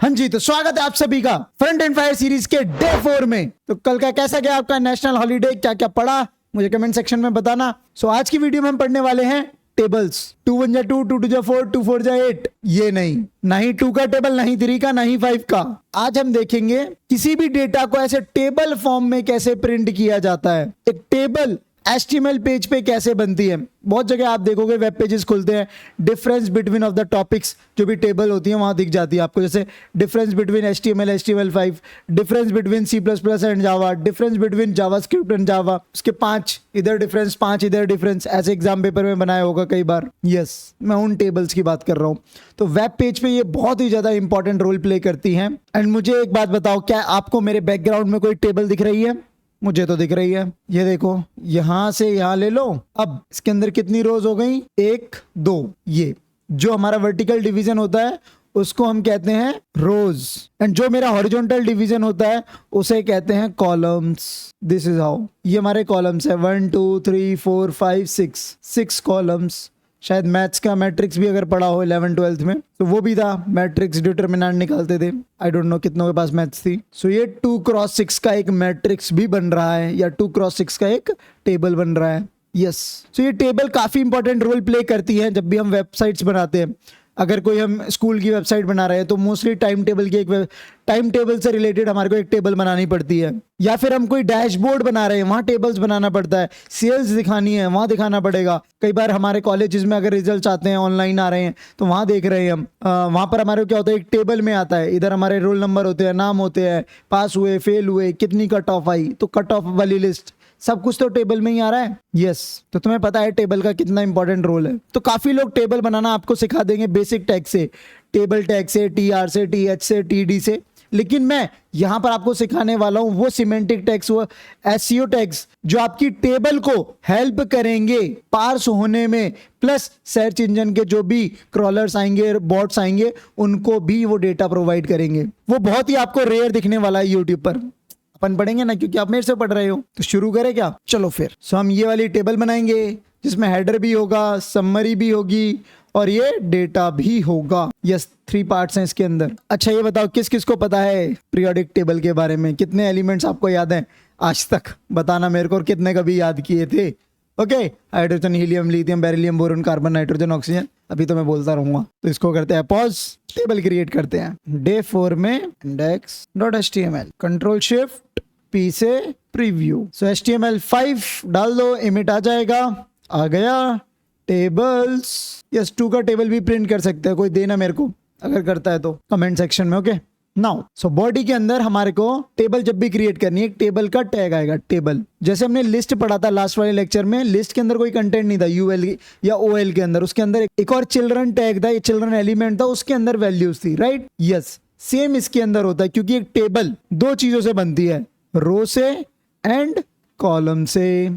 हाँ जी, तो स्वागत है आप सभी का फ्रंट एंड फायर सीरीज के डे 4 में। तो कल का कैसा गया आपका नेशनल हॉलीडे, क्या क्या पढ़ा मुझे कमेंट सेक्शन में बताना। सो आज की वीडियो में हम पढ़ने वाले हैं टेबल्स। 2 1 जा 2, 2 2 जा 4, 2 4 जा 8। ये नहीं, ना ही 2 का टेबल, ना ही 3 का, ना ही 5 का। आज हम देखेंगे किसी भी डेटा को ऐसे टेबल फॉर्म में कैसे प्रिंट किया जाता है। एक टेबल HTML पेज पे कैसे बनती है। बहुत जगह आप देखोगे वेब पेजेस खुलते हैं, difference between of the topics जो भी टेबल होती है वहां दिख जाती है आपको, जैसे difference between HTML5, difference between C++ and Java, difference between JavaScript and Java. उसके 5 इधर डिफरेंस, 5 इधर डिफरेंस, ऐसे एग्जाम पेपर में बनाया होगा कई बार। यस, मैं उन टेबल्स की बात कर रहा हूँ। तो वेब पेज पे ये बहुत ही ज्यादा इंपॉर्टेंट रोल प्ले करती हैं। एंड मुझे एक बात बताओ, क्या आपको मेरे बैकग्राउंड में कोई टेबल दिख रही है? मुझे तो दिख रही है। ये देखो, यहां से यहां ले लो। अब इसके अंदर कितनी रोज हो गई? 1 2। ये जो हमारा वर्टिकल डिवीजन होता है उसको हम कहते हैं रोज, एंड जो मेरा हॉरिजॉन्टल डिवीजन होता है उसे कहते हैं कॉलम्स। This is how. ये हमारे कॉलम्स है 1 2 3 4 5 6 कॉलम्स। शायद मैथ्स का मैट्रिक्स भी अगर पढ़ा हो 11 12th में तो वो भी था, मैट्रिक्स डिटरमिनेंट निकालते थे। आई डोंट नो कितनों के पास मैथ्स थी। सो ये 2x6 का एक मैट्रिक्स भी बन रहा है, या 2x6 का एक टेबल बन रहा है। यस, सो ये टेबल काफी इंपॉर्टेंट रोल प्ले करती है जब भी हम वेबसाइट्स बनाते हैं। अगर कोई हम स्कूल की वेबसाइट बना रहे हैं तो मोस्टली टाइम टेबल से रिलेटेड हमारे को एक टेबल बनानी पड़ती है। या फिर हम कोई डैशबोर्ड बना रहे हैं, वहां टेबल्स बनाना पड़ता है। सेल्स दिखानी है, वहां दिखाना पड़ेगा। कई बार हमारे कॉलेजेस में अगर रिजल्ट्स आते हैं, ऑनलाइन आ रहे हैं, तो वहां देख रहे हैं हम, वहां पर हमारे क्या होता है, एक टेबल में आता है। इधर हमारे रोल नंबर होते हैं, नाम होते हैं, पास हुए, फेल हुए, कितनी कट ऑफ आई, तो कट ऑफ वाली लिस्ट, सब कुछ तो टेबल में ही आ रहा है। यस, तो तुम्हें पता है टेबल का कितना इंपॉर्टेंट रोल है। तो काफी लोग टेबल बनाना आपको सिखा देंगे बेसिक टैग से, टेबल टैग से, TR से, TH से, TD से। लेकिन मैं यहां पर आपको सिखाने वाला हूं वो सिमेंटिक टैग्स, वो SEO टैग्स जो आपकी टेबल को हेल्प करेंगे पार्स होने में, प्लस सर्च इंजन के जो भी क्रॉलर्स आएंगे, बॉट्स आएंगे, उनको भी वो डेटा प्रोवाइड करेंगे। वो बहुत ही आपको रेयर दिखने वाला है यूट्यूब पर। अपन पढ़ेंगे ना, क्योंकि आप मेरे से पढ़ रहे हो। तो शुरू करें क्या? चलो फिर। सो हम ये वाली टेबल बनाएंगे जिसमें हेडर भी होगा, समरी भी होगी और ये डेटा भी होगा। यस, 3 पार्ट्स हैं इसके अंदर। अच्छा, ये बताओ किस किस को पता है पीरियोडिक टेबल के बारे में? कितने एलिमेंट्स आपको याद हैं आज तक? बताना मेरे को, और कितने कभी याद किए थे? Okay, hydrogen, helium, lithium, beryllium, boron, carbon, nitrogen, oxygen. अभी तो मैं बोलता रहूंगा। तो इसको करते हैं पॉज, टेबल क्रिएट करते हैं। डे 4 में index.html, कंट्रोल शिफ्ट P से प्रीव्यू। सो HTML5 डाल दो, इमिट आ जाएगा। आ गया टेबल्स। यस, 2 का टेबल भी प्रिंट कर सकते हैं, कोई देना मेरे को अगर करता है तो कमेंट सेक्शन में। ओके, नाउ सो बॉडी के अंदर हमारे को टेबल जब भी क्रिएट करनी है, एक टेबल का टैग आएगा। टेबल जैसे हमने लिस्ट पढ़ा था लास्ट वाले लेक्चर में, लिस्ट के अंदर कोई कंटेंट नहीं था UL या OL के अंदर, उसके अंदर एक और चिल्ड्रन टैग था, ये चिल्ड्रन एलिमेंट था, उसके अंदर वैल्यूज थी, राइट? यस, सेम इसके अंदर होता है, क्योंकि एक टेबल 2 चीजों से बनती है, रो से एंड कॉलम से।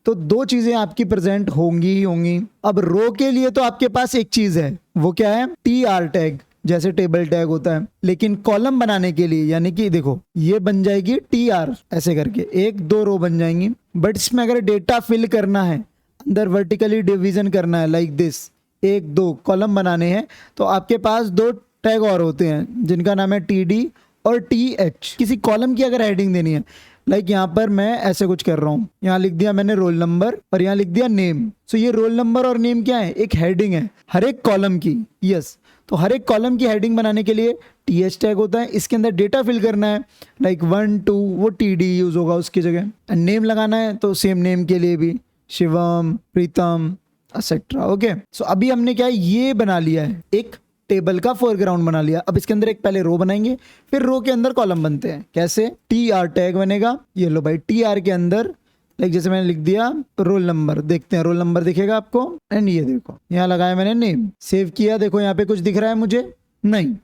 तो 2 चीजें आपकी प्रेजेंट होंगी ही होंगी। अब रो के लिए तो आपके पास एक चीज है, वो क्या है? TR टैग, जैसे टेबल टैग होता है। लेकिन कॉलम बनाने के लिए, यानी कि देखो ये बन जाएगी TR, ऐसे करके 1 2 रो बन जाएंगी। बट इसमें अगर डेटा फिल करना है, अंदर वर्टिकली डिवीजन करना है, लाइक दिस, 1 2 कॉलम बनाने हैं, तो आपके पास 2 टैग और होते हैं जिनका नाम है TD और TH। किसी कॉलम की अगर हेडिंग देनी है, लाइक यहाँ पर मैं ऐसे कुछ कर रहा हूँ, यहाँ लिख दिया मैंने रोल नंबर और यहाँ लिख दिया नेम। सो ये रोल नंबर और नेम क्या है? एक हेडिंग है हर एक कॉलम की। यस, तो हर एक कॉलम की हेडिंग बनाने के लिए TH टैग होता है। इसके अंदर डेटा फिल करना है, लाइक 1 2, वो TD यूज होगा उसकी जगह। एंड नेम लगाना है तो सेम नेम के लिए भी शिवम, प्रीतम, एक्सेट्रा। ओके, सो अभी हमने क्या है, ये बना लिया है, एक टेबल का फोरग्राउंड बना लिया। अब इसके अंदर एक पहले रो बनाएंगे, फिर रो के अंदर कॉलम बनते हैं। कैसे? TR टैग बनेगा। ये लो भाई, TR के अंदर लाइक जैसे मैंने लिख दिया रोल नंबर, देखते हैं रोल नंबर दिखेगा आपको। एंड ये देखो यहाँ लगाया मैंने नेम, सेव किया, देखो यहाँ पे कुछ दिख रहा है मुझे? नहीं।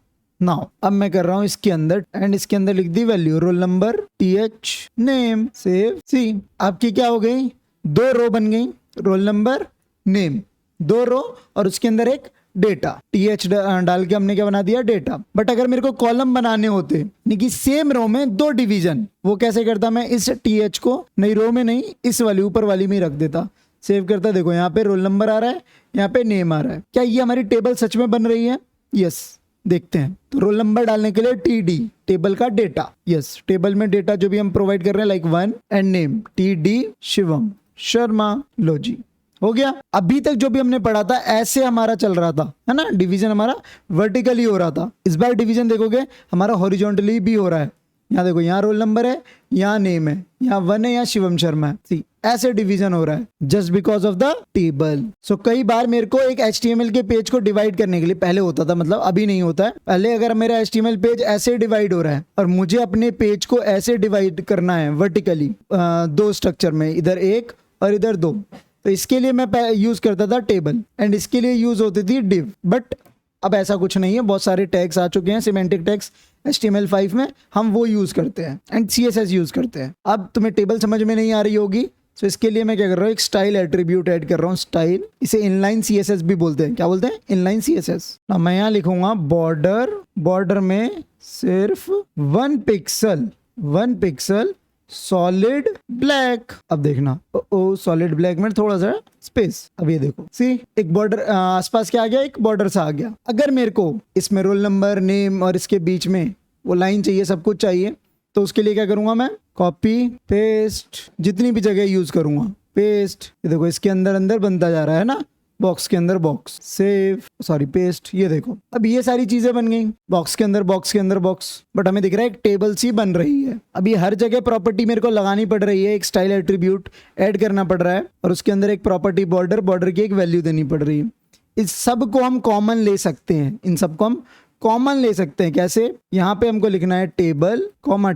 नाउ अब मैं कर रहा हूँ इसके अंदर, एंड इसके अंदर लिख दी value, roll number, TH, name, save, C. आपकी क्या हो गई? 2 रो बन गई, रोल नंबर, नेम, 2 रो, और उसके अंदर एक डेटा। TH डाल के हमने क्या बना दिया? डेटा। बट अगर मेरे को कॉलम बनाने होते, यानी कि सेम रो में 2 डिवीजन, वो कैसे करता? मैं इस TH को नई रो में नहीं, इस वाली ऊपर वाली में ही रख देता। सेव करता, देखो यहाँ पे रोल नंबर आ रहा है, यहाँ पे नेम आ रहा है। क्या ये हमारी टेबल सच में बन रही है? यस, देखते हैं। तो रोल नंबर डालने के लिए TD, टेबल का डेटा। यस, टेबल में डेटा जो भी हम प्रोवाइड कर रहे हैं like 1 and name TD Shivam Sharma. लो जी, हो गया। अभी तक जो भी हमने पढ़ा था ऐसे हमारा चल रहा था, है ना। डिवीजन हमारा वर्टिकली हो रहा था। इस बार डिवीजन देखोगे हमारा हॉरिजॉन्टली भी हो रहा है। यहाँ देखो, यहाँ रोल नंबर है, यहाँ नेम है, यहाँ 1 है, यहाँ शिवम शर्मा है। सी, ऐसे डिवीजन हो रहा है just because of the table. So कई बार मेरे को एक HTML के पेज को डिवाइड करने के लिए, पहले होता था, मतलब अभी नहीं होता है, पहले अगर मेरा HTML पेज ऐसे डिवाइड हो रहा है और मुझे अपने पेज को ऐसे डिवाइड करना है वर्टिकली 2 स्ट्रक्चर में, इधर 1 और इधर 2, तो इसके लिए मैं यूज करता था टेबल एंड इसके लिए यूज होती थी डिव। बट अब ऐसा कुछ नहीं है, बहुत सारे टैग्स आ चुके हैं, सिमेंटिक टैग्स HTML5 में, हम वो यूज करते हैं एंड CSS यूज करते हैं। अब तुम्हें टेबल समझ में नहीं आ रही होगी, तो इसके लिए मैं क्या कर रहा हूँ, एक स्टाइल एट्रीब्यूट ऐड कर रहा हूँ। स्टाइल, इसे इनलाइन CSS भी बोलते हैं। क्या बोलते हैं? Inline CSS। ना मैं यहाँ लिखूंगा बॉर्डर में सिर्फ 1 पिक्सल सॉलिड ब्लैक। अब देखना, सॉलिड ब्लैक में थोड़ा सा स्पेस। अब ये देखो, सी, एक बॉर्डर आसपास क्या आ गया, एक बॉर्डर सा आ गया। अगर मेरे को इसमें रोल नंबर, नेम और इसके बीच में वो लाइन चाहिए, सब कुछ चाहिए, तो उसके लिए क्या करूंगा मैं, कॉपी पेस्ट, जितनी भी जगह यूज करूंगा, पेस्ट। ये देखो, इसके अंदर बनता जा रहा है ना, बॉक्स के अंदर बॉक्स, सेव, सॉरी पेस्ट। ये देखो, अब ये सारी चीजें बन गई, बॉक्स के अंदर बॉक्स। बट हमें दिख रहा है एक टेबल सी बन रही है। अब ये हर जगह प्रॉपर्टी मेरे को लगानी पड़ रही है, एक स्टाइल एट्रीब्यूट ऐड करना पड़ रहा है और उसके अंदर एक प्रॉपर्टी बॉर्डर की एक वैल्यू देनी पड़ रही है। इस सब को हम कॉमन ले सकते हैं, इन सबको हम कॉमन ले सकते हैं। कैसे? यहाँ पे हमको लिखना है टेबल,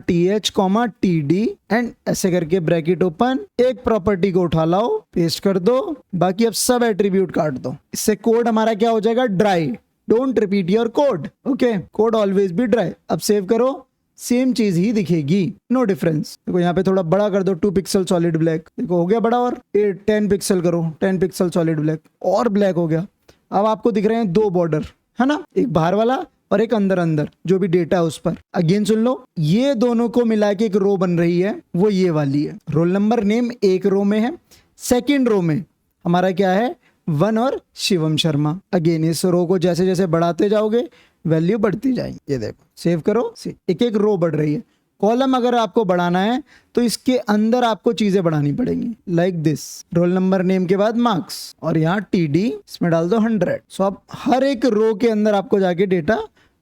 TH, TD एंड ऐसे करके ब्रैकेट ओपन, एक प्रॉपर्टी को उठा लाओ, पेस्ट कर दो, बाकी अब सब एट्रीब्यूट काट दो। इससे कोड हमारा क्या हो जाएगा, dry. Don't repeat your code, okay, code always be dry. अब सेव करो, सेम चीज ही दिखेगी, नो डिफरेंस। देखो यहाँ पे थोड़ा बड़ा कर दो, 2 पिक्सल सॉलिड ब्लैक, देखो हो गया बड़ा। और 10 पिक्सल करो, 10 पिक्सल सॉलिड ब्लैक, और ब्लैक हो गया। अब आपको दिख रहे हैं 2 बॉर्डर, है ना, एक बाहर वाला और एक अंदर जो भी डेटा है उस पर। अगेन सुन लो, ये दोनों को मिला के एक रो बन रही है, वो ये वाली है। रोल नंबर, नेम एक रो में है, सेकंड रो में हमारा क्या है, 1 और शिवम शर्मा। अगेन इस रो को जैसे जैसे बढ़ाते जाओगे वैल्यू बढ़ती जाएगी। ये देखो, सेव करो, एक एक रो बढ़ रही है। कॉलम अगर आपको बढ़ाना है तो इसके अंदर आपको चीजें बढ़ानी पड़ेंगी, like this, roll number, name के बाद मार्क्स और यहाँ TD, इसमें डाल दो 100। सो अब हर एक रो के अंदर आपको जाके डेटा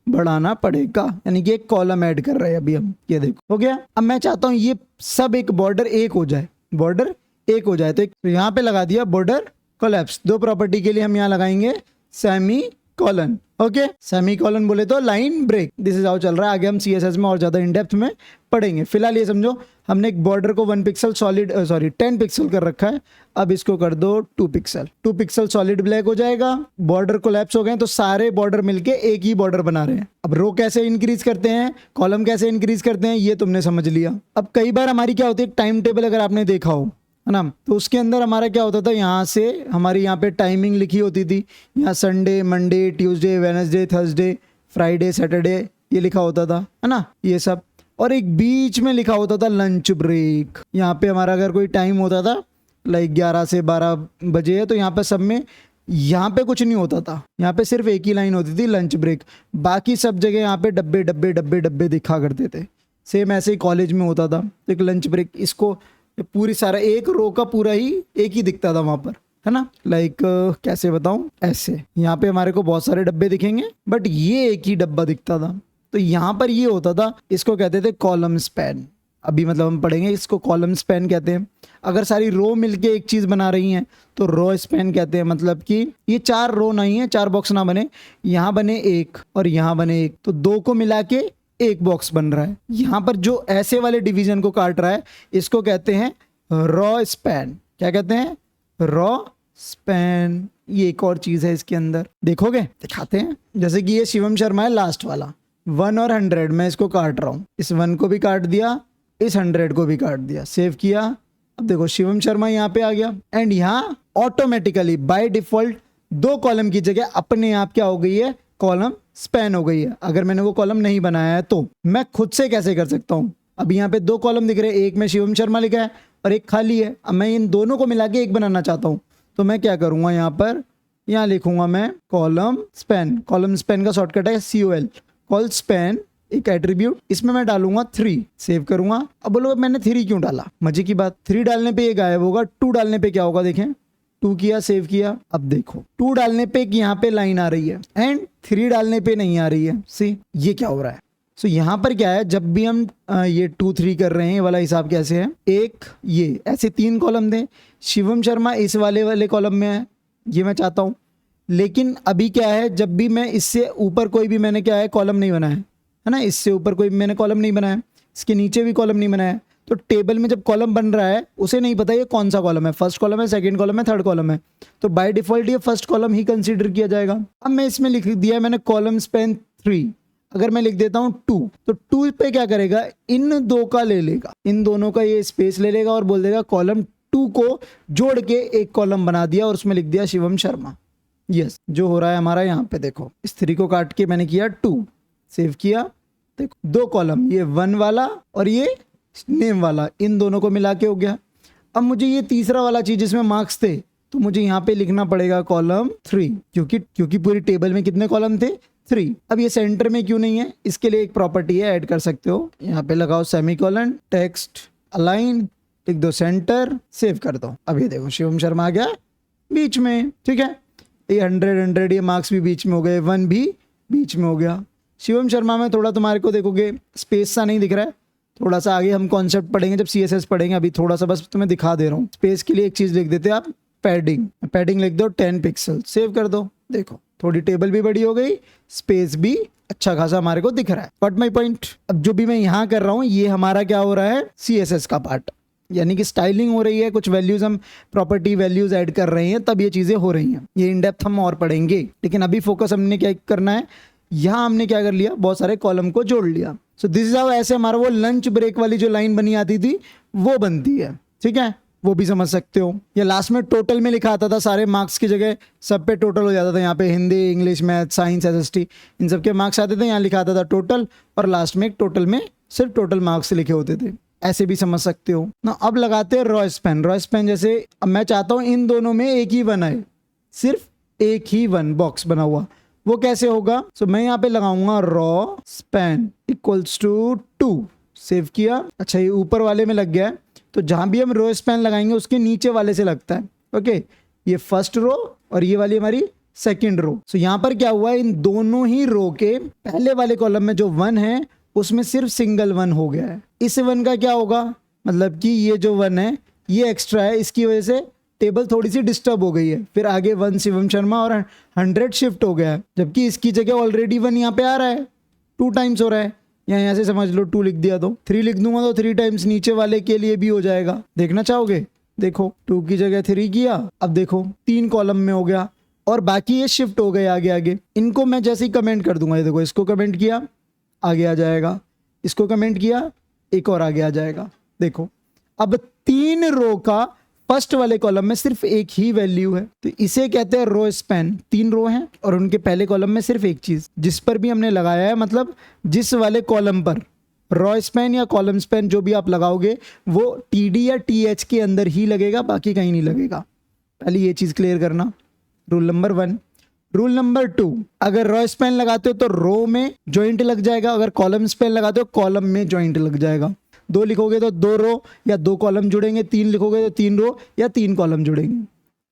बढ़ाना पड़ेगा, यानी कि एक कॉलम ऐड कर रहे हैं अभी हम। ये देखो हो गया। अब मैं चाहता हूँ ये सब एक बॉर्डर एक हो जाए, तो यहाँ पे लगा दिया बॉर्डर कोलैप्स। 2 प्रॉपर्टी के लिए हम यहाँ लगाएंगे semicolon, okay, semicolon बोले तो line break. This is how चल रहा है। आगे हम CSS में और ज्यादा इन डेप्थ में पढ़ेंगे। फिलहाल ये समझो, हमने एक बॉर्डर को 1 पिक्सल सॉलिड 10 पिक्सल कर रखा है। अब इसको कर दो 2 पिक्सल सॉलिड ब्लैक हो जाएगा। बॉर्डर कोलैप्स हो गए, तो सारे बॉर्डर मिलके एक ही बॉर्डर बना रहे हैं। अब रो कैसे इंक्रीज करते हैं, कॉलम कैसे इंक्रीज करते हैं, ये तुमने समझ लिया। अब कई बार हमारी क्या होती है, टाइम टेबल अगर आपने देखा हो, है ना, तो उसके अंदर हमारा क्या होता था, यहाँ से हमारी यहाँ पे टाइमिंग लिखी होती थी। यहाँ Sunday, Monday, Tuesday, Wednesday, Thursday, Friday, Saturday, ये लिखा होता था, है ना, ये सब। और एक बीच में लिखा होता था लंच ब्रेक। यहाँ पे हमारा अगर कोई टाइम होता था लाइक 11 से 12 बजे है, तो यहाँ पे सब में, यहाँ पे कुछ नहीं होता था, यहाँ पे सिर्फ एक ही लाइन होती थी, लंच ब्रेक। बाकी सब जगह यहाँ पे डब्बे डब्बे डब्बे डब्बे दिखा करते थे। सेम ऐसे ही कॉलेज में होता था, एक लंच ब्रेक। इसको पूरी सारा एक रो का पूरा ही एक ही दिखता था वहां पर, है ना, लाइक कैसे बताऊं, ऐसे यहाँ पे हमारे को बहुत सारे डब्बे दिखेंगे, बट ये एक ही डब्बा दिखता था। तो यहाँ पर ये होता था, इसको कहते थे कॉलम स्पैन। अभी मतलब हम पढ़ेंगे, इसको कॉलम स्पैन कहते हैं। अगर सारी रो मिलके एक चीज बना रही हैं तो रो स्पैन कहते हैं। मतलब कि ये 4 रो नहीं है, 4 बॉक्स ना बने, यहाँ बने एक और यहाँ बने एक, तो 2 को मिला के एक बॉक्स बन रहा है। यहाँ पर जो ऐसे वाले डिवीजन को काट रहा है, इसको कहते हैं रॉ स्पैन। क्या कहते हैं? Raw span. ये एक और चीज है इसके अंदर, देखोगे, दिखाते हैं। जैसे कि ये शिवम शर्मा है लास्ट वाला, 1 और 100, मैं इसको काट रहा हूँ। इस 1 को भी काट दिया, इस 100 को भी काट दिया, सेव किया। अब देखो शिवम शर्मा यहाँ पे आ गया एंड यहाँ ऑटोमेटिकली बाय डिफॉल्ट 2 कॉलम की जगह अपने आप क्या हो गई है, कॉलम स्पैन हो गई है। अगर मैंने वो कॉलम नहीं बनाया है तो मैं खुद से कैसे कर सकता हूँ? अब यहाँ पे 2 कॉलम दिख रहे हैं, एक में शिवम शर्मा लिखा है और एक खाली है। अब मैं इन दोनों को मिला के एक बनाना चाहता हूँ, तो मैं क्या करूँगा, यहाँ पर यहाँ लिखूंगा मैं कॉलम स्पैन। कॉलम स्पैन का शॉर्टकट है COL, कॉल स्पैन एक एट्रीब्यूट, इसमें मैं डालूंगा 3, सेव करूंगा। अब बोलो मैंने 3 क्यों डाला, मजे की बात, 3 डालने पे ये गायब होगा, 2 डालने पे क्या होगा देखें, 2 किया, सेव किया। अब देखो 2 डालने पे यहाँ पे लाइन आ रही है एंड 3 डालने पे नहीं आ रही है। सी ये क्या हो रहा है। सो यहाँ पर क्या है, जब भी हम ये 2 3 कर रहे हैं, ये वाला हिसाब कैसे है, एक ये ऐसे 3 कॉलम दें, शिवम शर्मा इस वाले कॉलम में है, ये मैं चाहता हूँ। लेकिन अभी क्या है, जब भी मैं इससे ऊपर कोई भी मैंने क्या है कॉलम नहीं बनाया है ना, इससे ऊपर कोई मैंने कॉलम नहीं बनाया, इसके नीचे भी कॉलम नहीं बनाया, तो टेबल में जब कॉलम बन रहा है उसे नहीं पता ये कौन सा कॉलम है, फर्स्ट कॉलम है, सेकंड कॉलम है, थर्ड कॉलम है, तो बाय डिफॉल्ट ये फर्स्ट कॉलम ही कंसीडर किया जाएगा। अब मैं इसमें लिख दिया मैंने कॉलम स्पैन 3, अगर मैं लिख देता हूं 2, तो 2 पे क्या करेगा, इन 2 का ले लेगा, इन दोनों का ये स्पेस ले लेगा और बोल देगा कॉलम 2 को जोड़ के एक कॉलम बना दिया और उसमें लिख दिया शिवम शर्मा। यस, जो हो रहा है हमारा यहाँ पे देखो, इस 3 को काट के मैंने किया 2, सेव किया, देखो 2 कॉलम, ये 1 वाला और ये नेम वाला, इन दोनों को मिला के हो गया। अब मुझे ये तीसरा वाला चीज जिसमें मार्क्स थे, तो मुझे यहाँ पे लिखना पड़ेगा कॉलम 3, क्योंकि पूरी टेबल में कितने कॉलम थे, 3। अब ये सेंटर में क्यों नहीं है, इसके लिए एक प्रॉपर्टी है, ऐड कर सकते हो, यहाँ पे लगाओ सेमीकोलन, टेक्स्ट अलाइन, लिख दो सेंटर, सेव कर दो। अब ये देखो शिवम शर्मा आ गया बीच में, ठीक है, ये 100 ये मार्क्स भी बीच में हो गए, 1 भी बीच में हो गया। शिवम शर्मा में थोड़ा तुम्हारे को देखोगे स्पेस सा नहीं दिख रहा है, थोड़ा सा आगे हम कॉन्सेप्ट पढ़ेंगे जब CSS पढ़ेंगे, अभी थोड़ा सा बस तुम्हें दिखा दे रहा हूँ। स्पेस के लिए एक चीज लिख देते हैं आप, पैडिंग लिख दो 10 पिक्सल, सेव कर दो। देखो थोड़ी टेबल भी बड़ी हो गई, स्पेस भी अच्छा खासा हमारे को दिख रहा है। बट माई पॉइंट, अब जो भी मैं यहाँ कर रहा हूँ ये हमारा क्या हो रहा है, CSS का पार्ट, यानी कि स्टाइलिंग हो रही है, कुछ वैल्यूज हम प्रॉपर्टी वैल्यूज ऐड कर रहे हैं, तब ये चीजें हो रही हैं। ये इन डेप्थ हम और पढ़ेंगे, लेकिन अभी फोकस हमने क्या करना है, यहाँ हमने क्या कर लिया, बहुत सारे कॉलम को जोड़ लिया। सो दिस इज हाउ, ऐसे हमारा वो लंच ब्रेक वाली जो लाइन बनी आती थी वो बनती है, ठीक है, वो भी समझ सकते हो। या लास्ट में टोटल में लिखा आता था, सारे मार्क्स की जगह सब पे टोटल हो जाता था, यहाँ पे Hindi, English, math, science, SST इन सब के मार्क्स आते थे, यहाँ लिखा आता था टोटल, और लास्ट में एक टोटल में सिर्फ टोटल मार्क्स लिखे होते थे, ऐसे भी समझ सकते हो ना। अब लगाते हैं रॉ स्पैन, जैसे अब मैं चाहता हूँ इन दोनों में एक ही 1 है, सिर्फ एक ही 1 बॉक्स बना हुआ, वो कैसे होगा। सो मैं यहाँ पे लगाऊंगा row span equals to 2, save किया। अच्छा ये ऊपर वाले में लग गया है, तो जहां भी हम रो स्पैन लगाएंगे उसके नीचे वाले से लगता है, ओके, ये फर्स्ट रो और ये वाली हमारी सेकंड रो। सो यहाँ पर क्या हुआ, इन दोनों ही रो के पहले वाले कॉलम में जो 1 है उसमें सिर्फ सिंगल 1 हो गया है। इस 1 का क्या होगा, मतलब कि ये जो 1 है ये एक्स्ट्रा है, इसकी वजह से टेबल थोड़ी सी डिस्टर्ब हो गई है, फिर आगे 1 शिवम शर्मा और 100 शिफ्ट हो गया है, जबकि इसकी जगह ऑलरेडी 1 यहाँ पे आ रहा है, 2 टाइम्स हो रहा है, यहाँ से समझ लो 2 लिख दिया, तो 3 लिख दूंगा तो 3 टाइम्स नीचे वाले के लिए भी हो जाएगा। देखना चाहोगे, देखो 2 की जगह 3 किया, अब देखो 3 कॉलम में हो गया, और बाकी ये शिफ्ट हो गए आगे आगे। इनको मैं जैसे ही कमेंट कर दूंगा, ये देखो इसको कमेंट किया आगे आ जाएगा, इसको कमेंट किया एक और आगे आ जाएगा। देखो अब 3 रो का फर्स्ट वाले कॉलम में सिर्फ एक ही वैल्यू है, तो इसे कहते हैं रो स्पैन। 3 रो हैं और उनके पहले कॉलम में सिर्फ एक चीज, जिस पर भी हमने लगाया है, मतलब जिस वाले कॉलम पर रॉ स्पैन या कॉलम स्पैन जो भी आप लगाओगे वो TD या TH के अंदर ही लगेगा, बाकी कहीं नहीं लगेगा। पहले ये चीज क्लियर करना, रूल नंबर 1। रूल नंबर 2, अगर रॉ स्पैन लगाते हो तो रो में जॉइंट लग जाएगा, अगर कॉलम स्पैन लगाते हो कॉलम में जॉइंट लग जाएगा। 2 लिखोगे तो 2 रो या 2 कॉलम जुड़ेंगे, 3 लिखोगे तो 3 रो या 3 कॉलम जुड़ेंगे।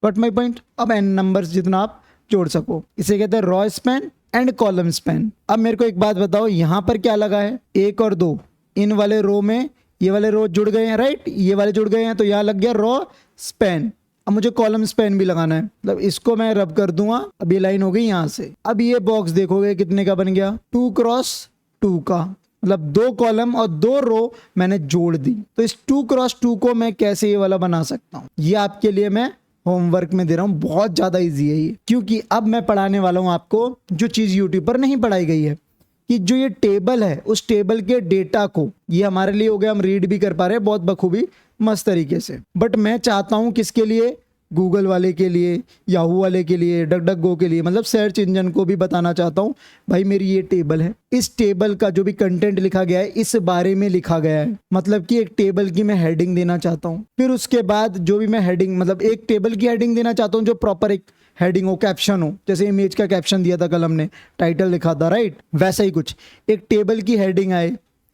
बट माई पॉइंट, अब n नंबर्स जितना आप जोड़ सको, इसे कहते हैं raw span and column span. अब मेरे को एक बात बताओ, यहाँ पर क्या लगा है, 1 और 2, इन वाले रो में ये वाले रो जुड़ गए हैं, राइट, ये वाले जुड़ गए हैं, तो यहाँ लग गया रॉ स्पैन। अब मुझे कॉलम स्पैन भी लगाना है, मतलब इसको मैं रब कर दूंगा, अब ये लाइन हो गई यहाँ से। अब ये बॉक्स देखोगे कितने का बन गया, 2 क्रॉस 2 का, मतलब 2 कॉलम और 2 रो मैंने जोड़ दी। तो इस 2 क्रॉस 2 को मैं कैसे ये वाला बना सकता हूँ, ये आपके लिए मैं होमवर्क में दे रहा हूँ, बहुत ज्यादा इजी है ये, क्योंकि अब मैं पढ़ाने वाला हूँ आपको जो चीज यूट्यूब पर नहीं पढ़ाई गई है, कि जो ये टेबल है उस टेबल के डेटा को, ये हमारे लिए हो गया, हम रीड भी कर पा रहे हैं बहुत बखूबी मस्त तरीके से, बट मैं चाहता हूं किसके लिए, गूगल वाले के लिए, याहू वाले के लिए, डकडकगो के लिए, मतलब सर्च इंजन को भी बताना चाहता हूं भाई मेरी ये टेबल है, इस टेबल का जो भी कंटेंट लिखा गया है इस बारे में लिखा गया है, मतलब कि एक टेबल की मैं हेडिंग देना चाहता हूं। फिर उसके बाद जो भी मैं हेडिंग, मतलब एक टेबल की हेडिंग देना चाहता हूं जो प्रॉपर एक हेडिंग हो, कैप्शन हो, जैसे इमेज का कैप्शन दिया था कल हमने, टाइटल लिखा था, राइट, वैसा ही कुछ एक टेबल की हेडिंग आए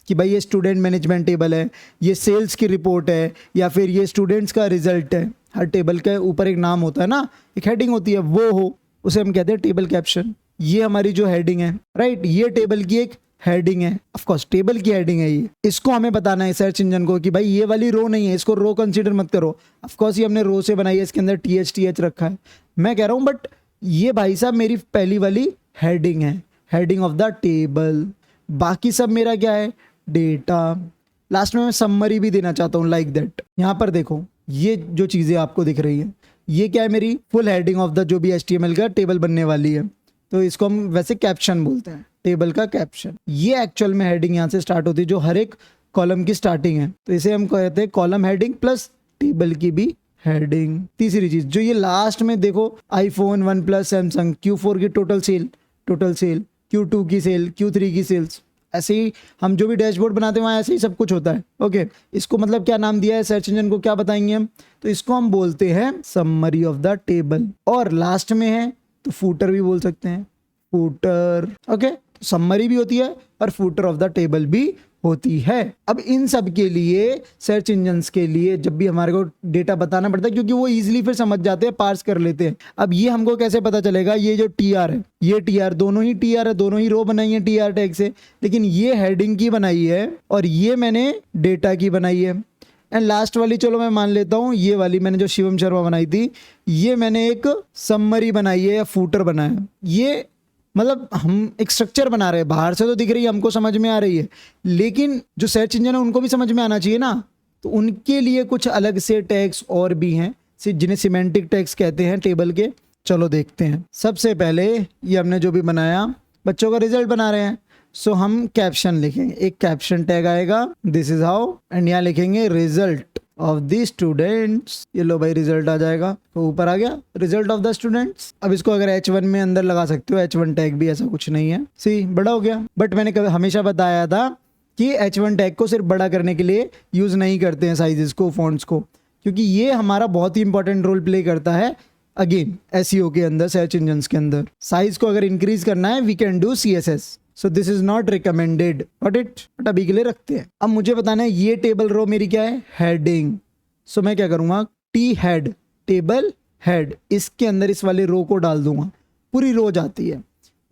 कि भाई ये स्टूडेंट मैनेजमेंट टेबल है, ये सेल्स की रिपोर्ट है, या फिर ये स्टूडेंट्स का रिजल्ट है। हर टेबल के ऊपर एक नाम होता है ना, एक हेडिंग होती है, वो हो, उसे हम कहते हैं टेबल कैप्शन। ये हमारी जो हेडिंग है, राइट, ये टेबल की एक हेडिंग है, ऑफ कोर्स टेबल की हेडिंग है ये। इसको हमें बताना है सर्च इंजन को कि भाई ये वाली रो नहीं है, इसको रो कंसीडर मत करो। ऑफ कोर्स ये हमने रो से बनाई है, इसके अंदर TH रखा है, मैं कह रहा हूँ, बट ये भाई साहब मेरी पहली वाली हेडिंग है, हेडिंग ऑफ द टेबल। बाकी सब मेरा क्या है, डेटा। लास्ट में मैं समरी भी देना चाहता हूँ लाइक दैट। यहाँ पर देखो ये जो चीज़ें आपको दिख रही है, ये क्या है, मेरी फुल हेडिंग ऑफ द जो भी HTML का टेबल बनने वाली है, तो इसको हम वैसे कैप्शन बोलते हैं, टेबल का कैप्शन। ये एक्चुअल में हेडिंग यहाँ से स्टार्ट होती है, जो हर एक कॉलम की स्टार्टिंग है, तो इसे हम कहते हैं कॉलम हेडिंग प्लस टेबल की भी हेडिंग। तीसरी चीज जो ये लास्ट में देखो, iPhone, OnePlus, सैमसंग, Q4 की टोटल सेल, Q2 की सेल, Q3 की सेल्स, ऐसे ही हम जो भी डैशबोर्ड बनाते हैं वहाँ ऐसे ही सब कुछ होता है। ओके, इसको मतलब क्या नाम दिया है सर्च इंजन को, क्या बताएंगे हम, तो इसको हम बोलते हैं समरी ऑफ द टेबल। और लास्ट में है तो फूटर भी बोल सकते हैं, फूटर। ओके, तो समरी भी होती है और फूटर ऑफ द टेबल भी होती है। अब इन सब के लिए सर्च इंजन्स के लिए जब भी हमारे को डेटा बताना पड़ता है, क्योंकि वो इजीली फिर समझ जाते हैं, पार्स कर लेते हैं। अब ये हमको कैसे पता चलेगा, ये जो TR है, ये TR, दोनों ही TR है, दोनों ही रो बनाई है TR टैग से, लेकिन ये हेडिंग की बनाई है और ये मैंने डेटा की बनाई है। एंड लास्ट वाली चलो मैं मान लेता हूँ, ये वाली मैंने जो शिवम शर्मा बनाई थी, ये मैंने एक समरी बनाई है या फूटर बनाया। ये मतलब हम एक स्ट्रक्चर बना रहे हैं, बाहर से तो दिख रही है, हमको समझ में आ रही है, लेकिन जो सर्च इंजन है उनको भी समझ में आना चाहिए ना, तो उनके लिए कुछ अलग से टैग्स और भी हैं, जिन्हें सिमेंटिक टैग्स कहते हैं टेबल के। चलो देखते हैं। सबसे पहले ये हमने जो भी बनाया, बच्चों का रिजल्ट बना रहे हैं, सो हम कैप्शन लिखेंगे, एक कैप्शन टैग आएगा, दिस इज हाउ, एंड यहाँ लिखेंगे रिजल्ट ऑफ द स्टूडेंट्स। ये लो भाई रिजल्ट आ जाएगा, तो ऊपर आ गया रिजल्ट ऑफ द स्टूडेंट्स। अब इसको अगर H1 में अंदर लगा सकते हो, H1 टैग भी, ऐसा कुछ नहीं है, सी बड़ा हो गया। बट मैंने हमेशा बताया था कि H1 टैग को सिर्फ बड़ा करने के लिए यूज नहीं करते हैं साइजेस को, फॉन्ट्स को, क्योंकि ये हमारा बहुत ही इंपॉर्टेंट रोल प्ले करता है अगेन SEO के अंदर, सर्च इंजन के अंदर। साइज को अगर इंक्रीज करना है, we can do CSS, so this is not recommended, but अभी के लिए रखते हैं। अब मुझे बताना है ये टेबल रो मेरी क्या है, हेडिंग। सो मैं क्या करूंगा, T हेड, टेबल हेड, इसके अंदर इस वाले रो को डाल दूंगा, पूरी रो जाती है।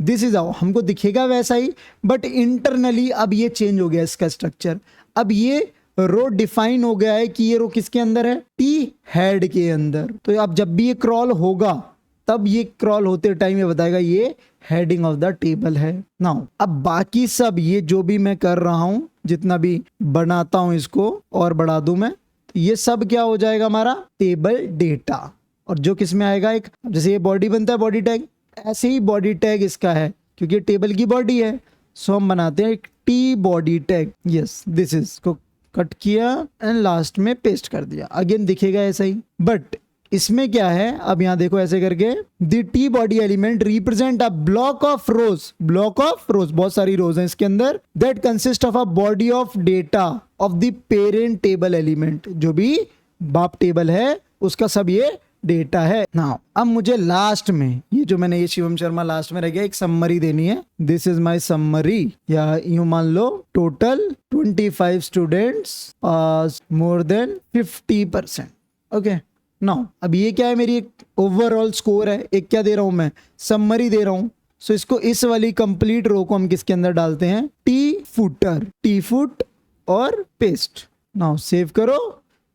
दिस इज हाउ, हमको दिखेगा वैसा ही, बट इंटरनली अब ये चेंज हो गया इसका स्ट्रक्चर। अब ये रो डिफाइन हो गया है कि ये रो किसके अंदर है, T हेड के अंदर। तो अब जब भी ये क्रॉल होगा, तब ये क्रॉल होते टाइम ये बताएगा ये हेडिंग ऑफ द टेबल है। नाउ अब बाकी सब ये जो भी मैं कर रहा हूं, जितना भी बनाता हूं इसको और बढ़ा दूं मैं, तो ये सब क्या हो जाएगा हमारा टेबल डेटा। और जो किस में आएगा, एक जैसे ये बॉडी बनता है बॉडी टैग, ऐसे ही बॉडी टैग इसका है, क्योंकि टेबल की बॉडी है, सो हम बनाते हैं एक T body tag. Yes, this is को कट किया एंड लास्ट में पेस्ट कर दिया, अगेन दिखेगा ऐसा ही। बट इसमें क्या है, अब यहां देखो ऐसे करके, the T body element represent a block of रोज, बहुत सारी रोज हैं इसके अंदर, that consist of a body of data of the parent table element. जो भी बाप टेबल है उसका सब ये डेटा है। नाउ अब मुझे लास्ट में ये जो मैंने ये शिवम शर्मा लास्ट में रह गया, एक समरी देनी है, दिस इज माई समरी, या यूं मान लो total 25 students pass more than 50%। Okay, now अब ये क्या है, मेरी एक ओवरऑल स्कोर है, एक क्या दे रहा हूं मैं, समरी दे रहा हूं। सो इसको, इस वाली कंप्लीट रो को हम किसके अंदर डालते हैं, T फुट और पेस्ट। नाउ सेव करो,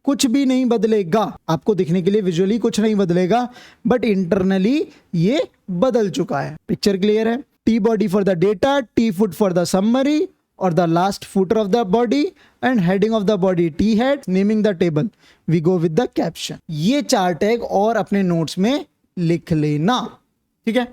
कुछ भी नहीं बदलेगा, आपको दिखने के लिए विजुअली कुछ नहीं बदलेगा, बट इंटरनली ये बदल चुका है। पिक्चर क्लियर है, T body for the data, T foot for the summary, और the last footer of the body, and heading of the body T head, naming the table, we go with the caption. ये 4 tag और अपने notes में लिख लेना, ठीक है।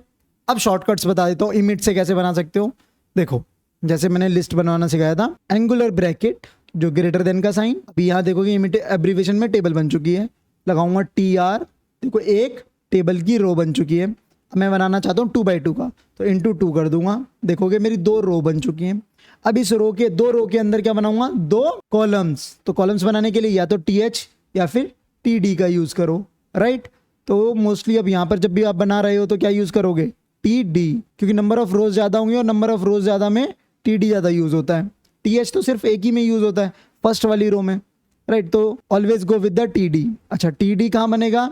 अब शॉर्टकट्स बता देता हूँ, इमिट से कैसे बना सकते हो। देखो, जैसे मैंने लिस्ट बनवाना सिखाया था, एंगुलर ब्रैकेट जो ग्रेटर देन का साइन, अभी यहाँ देखोगे इमिट एब्रीविएशन में टेबल बन चुकी है, लगाऊंगा TR, देखो एक टेबल की रो बन चुकी है। अब मैं बनाना चाहता हूँ 2x2 का, तो इंटू 2 कर दूंगा, देखोगे मेरी 2 रो बन चुकी हैं। अब इस रो के 2 रो के अंदर क्या बनाऊंगा, 2 कॉलम्स। तो कॉलम्स बनाने के लिए या तो TH या फिर TD का यूज करो, राइट। तो मोस्टली अब यहाँ पर जब भी आप बना रहे हो तो क्या यूज करोगे, TD, क्योंकि नंबर ऑफ रोज ज्यादा होंगे और नंबर ऑफ रोज ज्यादा में TD ज्यादा यूज होता है। TH तो सिर्फ एक ही में यूज होता है, फर्स्ट वाली रो में, राइट। तो always go with the TD। अच्छा, TD कहाँ बनेगा,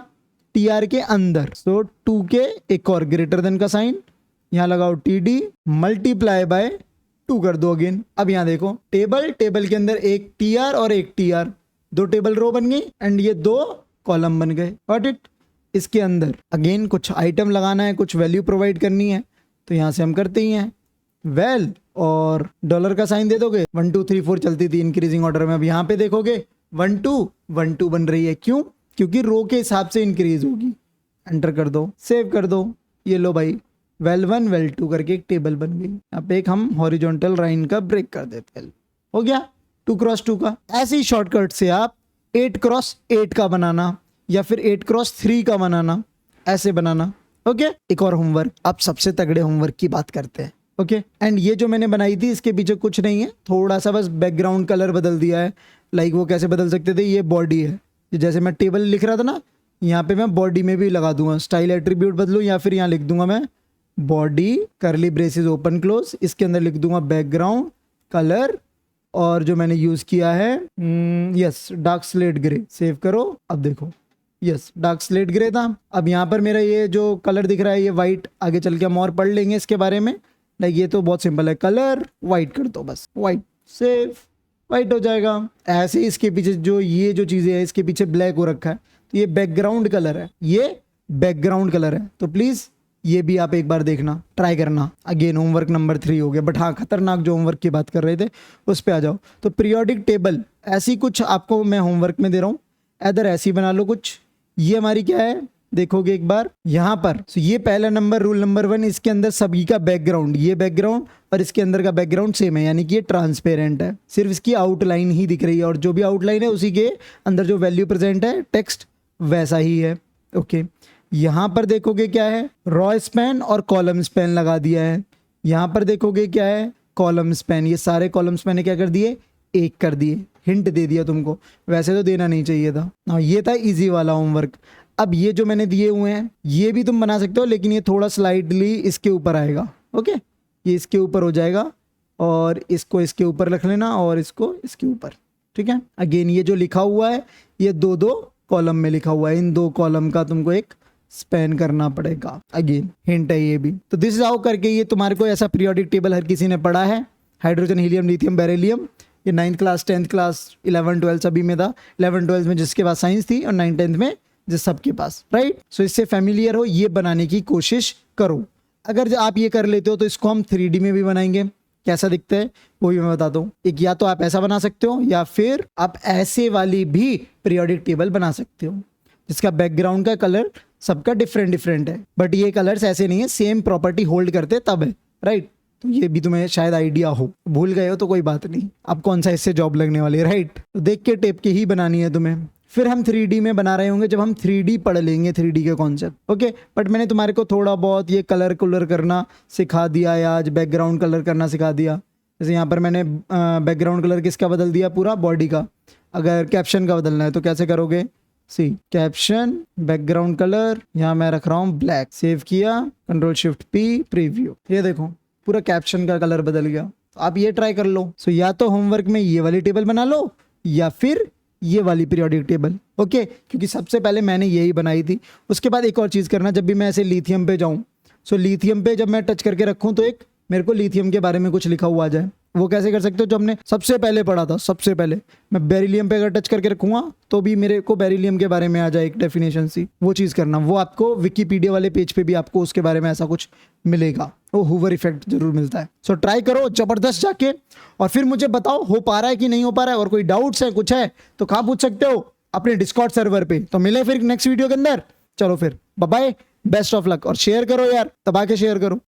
TR के अंदर। तो 2 के एक और ग्रेटर देन का साइन, यहाँ लगाओ TD मल्टीप्लाई बाय 2 कर दो अगेन। अब यहाँ देखो टेबल के अंदर एक TR और एक TR, 2 टेबल रो बन गई एंड ये 2 कॉलम बन गए। Got it. इसके अंदर अगेन कुछ आइटम लगाना है, कुछ वैल्यू प्रोवाइड करनी है, तो यहाँ से हम करते ही हैं वेल, और डॉलर का साइन दे दोगे। 1 2 3 4 चलती थी इंक्रीजिंग ऑर्डर में। अब यहाँ पे देखोगे 1 2 1 2 बन रही है। क्यों, क्योंकि रो के हिसाब से इंक्रीज होगी। एंटर कर दो, सेव कर दो। ये लो भाई, वेल 1 वेल 2 करके एक टेबल बन गई। अब एक हम हॉरिजॉन्टल लाइन का ब्रेक कर देते हैं, हो गया 2 क्रॉस 2 का। ऐसे ही शॉर्टकट से आप 8 क्रॉस 8 का बनाना या फिर 8 क्रॉस 3 का बनाना, ऐसे बनाना। ओके, एक और होमवर्क, अब सबसे तगड़े होमवर्क की बात करते हैं। ओके, एंड ये जो मैंने बनाई थी इसके पीछे कुछ नहीं है, थोड़ा सा बस बैकग्राउंड कलर बदल दिया है। लाइक वो कैसे बदल सकते थे, ये बॉडी है, जैसे मैं टेबल लिख रहा था ना, यहाँ पे मैं बॉडी में भी लगा दूंगा, स्टाइल एट्रीब्यूट बदलूं, या फिर यहाँ लिख दूंगा मैं बॉडी करली ब्रेसेस ओपन क्लोज, इसके अंदर लिख दूंगा बैकग्राउंड कलर, और जो मैंने यूज किया है yes dark slate grey. Save करो। अब देखो यस डार्क स्लेट ग्रे था। अब यहाँ पर मेरा ये जो कलर दिख रहा है ये वाइट, आगे चल के हम और पढ़ लेंगे इसके बारे में। लाइक ये तो बहुत सिंपल है, कलर वाइट कर दो बस, वाइट, सेव, वाइट हो जाएगा। ऐसे ही इसके पीछे जो ये जो चीजें है इसके पीछे ब्लैक हो रखा है, तो ये बैकग्राउंड कलर है, ये बैकग्राउंड कलर है। तो प्लीज ये भी आप एक बार देखना, ट्राई करना। अगेन होमवर्क नंबर 3 हो गया, बट हाँ खतरनाक जो होमवर्क की बात कर रहे थे उस पे आ जाओ। तो पीरियोडिक टेबल ऐसी कुछ आपको मैं होमवर्क में दे रहा हूँ, इधर ऐसी बना लो कुछ। ये हमारी क्या है देखोगे एक बार यहाँ पर, तो ये पहला नंबर रूल नंबर 1, इसके अंदर सभी का बैकग्राउंड, ये बैकग्राउंड और इसके अंदर का बैकग्राउंड सेम है, यानी कि ये ट्रांसपेरेंट है, सिर्फ इसकी आउटलाइन ही दिख रही है, और जो भी आउटलाइन है उसी के अंदर जो वैल्यू प्रेजेंट है टेक्स्ट वैसा ही है। ओके, यहाँ पर देखोगे क्या है, रॉ स्पैन और कॉलम स्पैन लगा दिया है। यहाँ पर देखोगे क्या है, कॉलम स्पैन, ये सारे कॉलम्स मैंने क्या कर दिए, 1 कर दिए, हिंट दे दिया तुमको, वैसे तो देना नहीं चाहिए था। हाँ ये था इजी वाला होमवर्क। अब ये जो मैंने दिए हुए हैं ये भी तुम बना सकते हो, लेकिन ये थोड़ा स्लाइडली इसके ऊपर आएगा। ओके, ये इसके ऊपर हो जाएगा, और इसको इसके ऊपर रख लेना और इसको इसके ऊपर, ठीक है। अगेन ये जो लिखा हुआ है ये 2-2 कॉलम में लिखा हुआ है, इन 2 कॉलम का तुमको एक स्पेन करना पड़ेगा। अगेन हिंट है ये भी। तो दिस इज हाउ करके ये तुम्हारे को ऐसा पीरियोडिक टेबल हर किसी ने पढ़ा है, हाइड्रोजन हीलियम लिथियम बेरिलियम। ये 9th क्लास 10th क्लास 11 12 सभी में था, 11 12 में जिसके पास साइंस थी और 9 10th में जिस सबके पास, राइट। सो इससे फैमिलियर हो, ये बनाने की कोशिश करो। अगर आप ये कर लेते हो तो इसको हम 3D में भी बनाएंगे, कैसा दिखता है वो भी मैं बताता हूँ। एक या तो आप ऐसा बना सकते हो या फिर आप ऐसे वाली भी पीरियोडिक टेबल बना सकते हो जिसका बैकग्राउंड का कलर सबका डिफरेंट डिफरेंट है, बट ये कलर्स ऐसे नहीं है, सेम प्रॉपर्टी होल्ड करते तब है, राइट। तो ये भी तुम्हें शायद आइडिया हो, भूल गए हो तो कोई बात नहीं, अब कौन सा इससे जॉब लगने वाली है, राइट। तो देख के टेप के ही बनानी है तुम्हें। फिर हम 3D में बना रहे होंगे जब हम 3D पढ़ लेंगे, 3D के कॉन्सेप्ट। ओके, बट मैंने तुम्हारे को थोड़ा बहुत ये कलर करना सिखा दिया है आज, बैकग्राउंड कलर करना सिखा दिया। जैसे यहाँ पर मैंने बैकग्राउंड कलर किसका बदल दिया, पूरा बॉडी का। अगर कैप्शन का बदलना है तो कैसे करोगे, सी कैप्शन बैकग्राउंड कलर, यहाँ मैं रख रहा हूँ ब्लैक, सेव किया, Ctrl+Shift+P, प्रीव्यू, ये देखो पूरा कैप्शन का कलर बदल गया। तो आप ये ट्राई कर लो। सो या तो होमवर्क में ये वाली टेबल बना लो या फिर ये वाली पीरियोडिक टेबल। ओके, क्योंकि सबसे पहले मैंने यही बनाई थी। उसके बाद एक और चीज करना, जब भी मैं ऐसे लिथियम पे जाऊं, सो लिथियम पे जब मैं टच करके रखूं तो एक मेरे को लिथियम के बारे में कुछ लिखा हुआ आ जाए। वो कैसे कर सकते हो, जो हमने सबसे पहले पढ़ा था, सबसे पहले मैं बेरिलियम पे अगर टच करके रखूंगा तो भी मेरे को बेरिलियम के बारे में आ जाए एक डेफिनेशन सी, वो चीज करना। वो आपको विकीपीडिया वाले पेज पे भी आपको उसके बारे में ऐसा कुछ मिलेगा, वो हूवर इफेक्ट जरूर मिलता है। सो ट्राई करो जबरदस्त जाके, और फिर मुझे बताओ हो पा रहा है कि नहीं हो पा रहा है, और कोई डाउट्स है कुछ है तो कहाँ पूछ सकते हो, अपने डिस्कॉर्ड सर्वर पे। तो मिले फिर नेक्स्ट वीडियो के अंदर। चलो फिर bye bye, best of luck, और शेयर करो यार, दबा के शेयर करो।